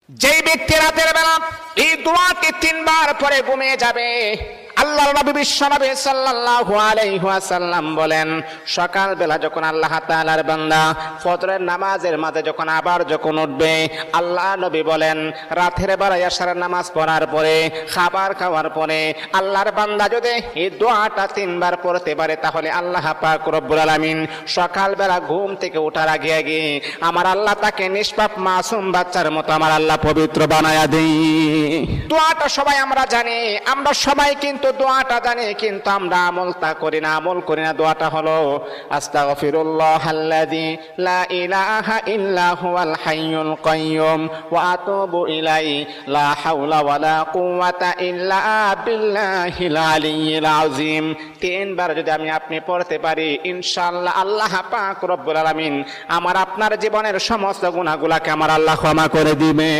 যেই ব্যক্তি রাতের বেলা এই দোয়াটি 3 বার পরে ঘুমিয়ে যাবে, আল্লাহর নবী বিশ্বনবী সাল্লাল্লাহু আলাইহি ওয়াসাল্লাম বলেন, সকাল বেলা যখন আল্লাহ তাআলার বান্দা ফজরের নামাজের মাঝে যখন উঠবে, আল্লাহ নবী বলেন রাতের বেলা এশার নামাজ পড়ার পরে, খাবার খাওয়ার পরে আল্লাহর বান্দা যদি এই দোয়াটা 3 বার পড়তে পারে, তাহলে আল্লাহ পাক রব্বুল আলামিন সকাল বেলা ঘুম থেকে ওঠার আগে আগে আমার আল্লাহ তাকে নিষ্পাপ মাসুম বাচ্চার মতো আমার আল্লাহ পবিত্র বানায়া দেই। দোয়াটা সবাই আমরা জানি, আমরা সবাই কিন্তু দোয়াটা জানি, কিন্তু আমরা আমল করি না। দোয়াটা হলো আস্তাগফিরুল্লাহাল্লাযী লা ইলাহা ইল্লা হুয়াল হাইয়ুল কাইয়্যুম ওয়া আতুবু ইলাইহি লা হাওলা ওয়ালা কুওয়াতা ইল্লা বিল্লাহিল আলিয়্যিল আযীম। 3 বার যদি আপনি পড়তে পারি, ইনশাআল্লাহ আল্লাহ পাক রব্বুল আলামিন আমার আপনার জীবনের সমস্ত গুনাহগুলোকে আমার আল্লাহ ক্ষমা করে দিবে।